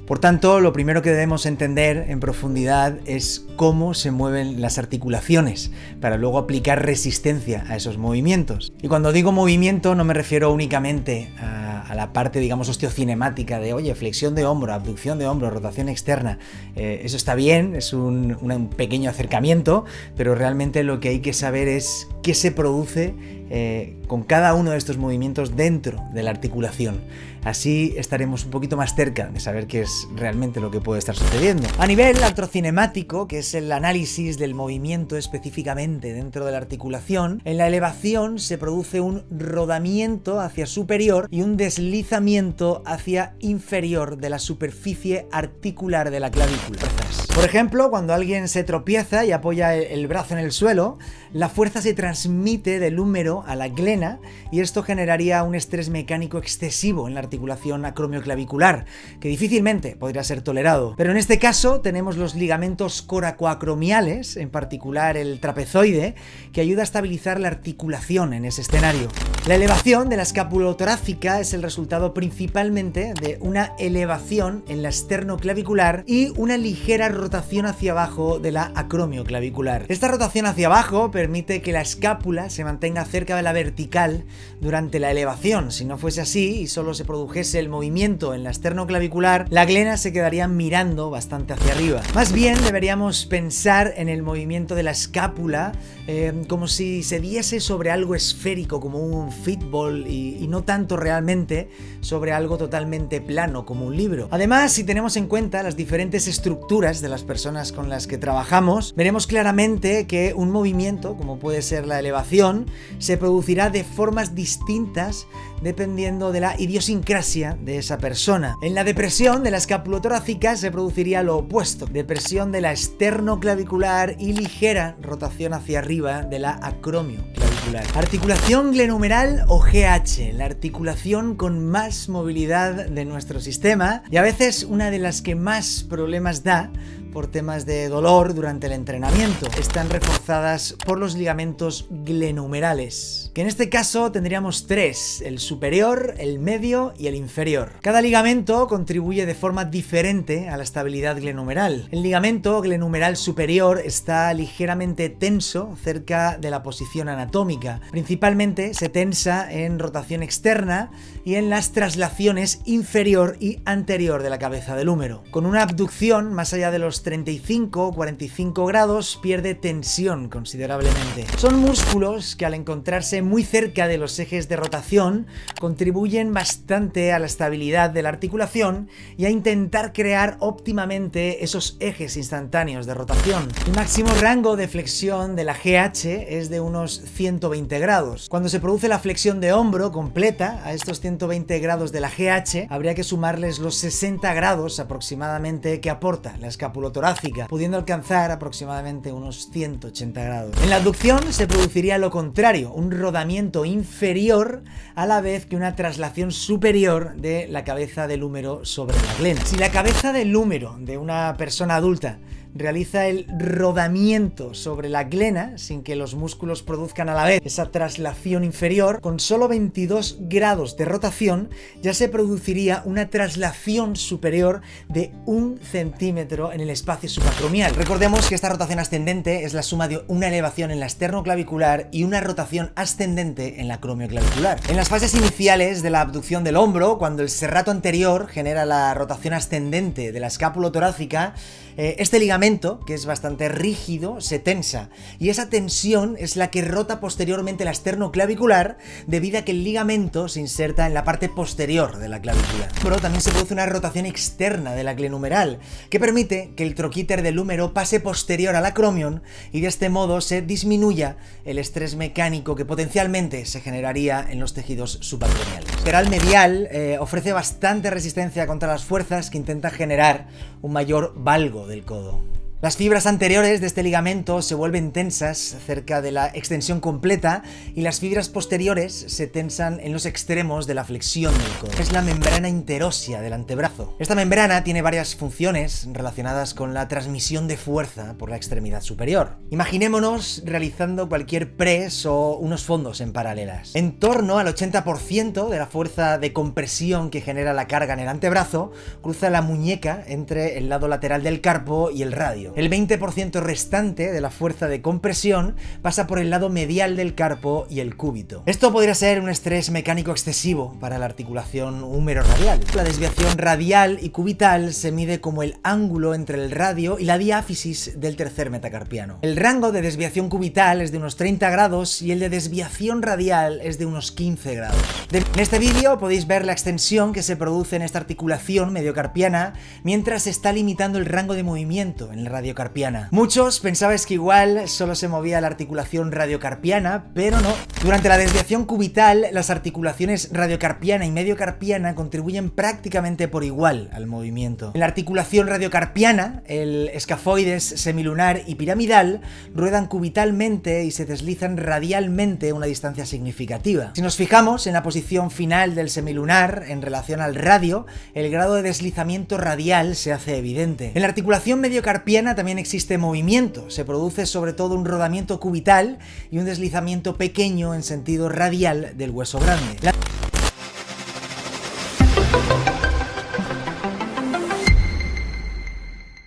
Por tanto, lo primero que debemos entender en profundidad es cómo se mueven las articulaciones, para luego aplicar resistencia a esos movimientos. Y cuando digo movimiento no me refiero únicamente a la parte, digamos, osteocinemática de, oye, flexión de hombro, abducción de hombro, rotación externa. Eso está bien, es un pequeño acercamiento, pero realmente lo que hay que saber es qué se produce con cada uno de estos movimientos dentro de la articulación. Así estaremos un poquito más cerca de saber qué es realmente lo que puede estar sucediendo. A nivel artrocinemático, que es el análisis del movimiento específicamente dentro de la articulación, en la elevación se produce un rodamiento hacia superior y un deslizamiento hacia inferior de la superficie articular de la clavícula. Por ejemplo, cuando alguien se tropieza y apoya el brazo en el suelo, la fuerza se transmite del húmero a la glena y esto generaría un estrés mecánico excesivo en la articulación acromioclavicular, que difícilmente podría ser tolerado. Pero en este caso tenemos los ligamentos coracoacromiales, en particular el trapezoide, que ayuda a estabilizar la articulación en ese escenario. La elevación de la escapulotorácica es el resultado principalmente de una elevación en la esternoclavicular y una ligera rotación hacia abajo de la acromioclavicular. Esta rotación hacia abajo permite que la escápula se mantenga cerca de la vertical durante la elevación. Si no fuese así y solo se produjese el movimiento en la esternoclavicular, la glena se quedaría mirando bastante hacia arriba. Más bien deberíamos pensar en el movimiento de la escápula como si se diese sobre algo esférico, como un fútbol, y no tanto realmente sobre algo totalmente plano, como un libro. Además, si tenemos en cuenta las diferentes estructuras de las personas con las que trabajamos, veremos claramente que un movimiento, como puede ser la elevación, se producirá de formas distintas dependiendo de la idiosincrasia de esa persona. En la depresión de la escapulotorácica se produciría lo opuesto, depresión de la esternoclavicular y ligera rotación hacia arriba de la acromioclavicular. Articulación glenumeral o GH, la articulación con más movilidad de nuestro sistema y a veces una de las que más problemas da por temas de dolor durante el entrenamiento. Están reforzadas por los ligamentos glenumerales, que en este caso tendríamos tres: el superior, el medio y el inferior. Cada ligamento contribuye de forma diferente a la estabilidad glenumeral. El ligamento glenumeral superior está ligeramente tenso cerca de la posición anatómica. Principalmente se tensa en rotación externa y en las traslaciones inferior y anterior de la cabeza del húmero. Con una abducción más allá de los 35 o 45 grados pierde tensión considerablemente. Son músculos que al encontrarse muy cerca de los ejes de rotación contribuyen bastante a la estabilidad de la articulación y a intentar crear óptimamente esos ejes instantáneos de rotación. El máximo rango de flexión de la GH es de unos 120 grados. Cuando se produce la flexión de hombro completa a estos 120 grados de la GH, habría que sumarles los 60 grados aproximadamente que aporta la escapulotorácica, pudiendo alcanzar aproximadamente unos 180 grados. En la abducción se produciría lo contrario, un rodamiento inferior a la vez que una traslación superior de la cabeza del húmero sobre la glena. Si la cabeza del húmero de una persona adulta realiza el rodamiento sobre la glena sin que los músculos produzcan a la vez esa traslación inferior, con solo 22 grados de rotación ya se produciría una traslación superior de 1 centímetro en el espacio subacromial. Recordemos que esta rotación ascendente es la suma de una elevación en la esternoclavicular y una rotación ascendente en la acromioclavicular. En las fases iniciales de la abducción del hombro, cuando el serrato anterior genera la rotación ascendente de la escapulotorácica, este ligamento, que es bastante rígido, se tensa, y esa tensión es la que rota posteriormente la esternoclavicular debido a que el ligamento se inserta en la parte posterior de la clavícula. Pero también se produce una rotación externa de la glenumeral que permite que el troquíter del húmero pase posterior al acromion y de este modo se disminuya el estrés mecánico que potencialmente se generaría en los tejidos subacromiales. El lateral medial ofrece bastante resistencia contra las fuerzas que intenta generar un mayor valgo del codo. Las fibras anteriores de este ligamento se vuelven tensas cerca de la extensión completa y las fibras posteriores se tensan en los extremos de la flexión del codo. Es la membrana interósea del antebrazo. Esta membrana tiene varias funciones relacionadas con la transmisión de fuerza por la extremidad superior. Imaginémonos realizando cualquier press o unos fondos en paralelas. En torno al 80% de la fuerza de compresión que genera la carga en el antebrazo cruza la muñeca entre el lado lateral del carpo y el radio. El 20% restante de la fuerza de compresión pasa por el lado medial del carpo y el cúbito. Esto podría ser un estrés mecánico excesivo para la articulación húmero-radial. La desviación radial y cubital se mide como el ángulo entre el radio y la diáfisis del tercer metacarpiano. El rango de desviación cubital es de unos 30 grados y el de desviación radial es de unos 15 grados. En este vídeo podéis ver la extensión que se produce en esta articulación mediocarpiana mientras se está limitando el rango de movimiento en el radiocarpiana. Muchos pensabais que igual solo se movía la articulación radiocarpiana, pero no. Durante la desviación cubital, las articulaciones radiocarpiana y mediocarpiana contribuyen prácticamente por igual al movimiento. En la articulación radiocarpiana, el escafoides semilunar y piramidal ruedan cubitalmente y se deslizan radialmente a una distancia significativa. Si nos fijamos en la posición final del semilunar en relación al radio, el grado de deslizamiento radial se hace evidente. En la articulación mediocarpiana también existe movimiento, se produce sobre todo un rodamiento cubital y un deslizamiento pequeño en sentido radial del hueso grande.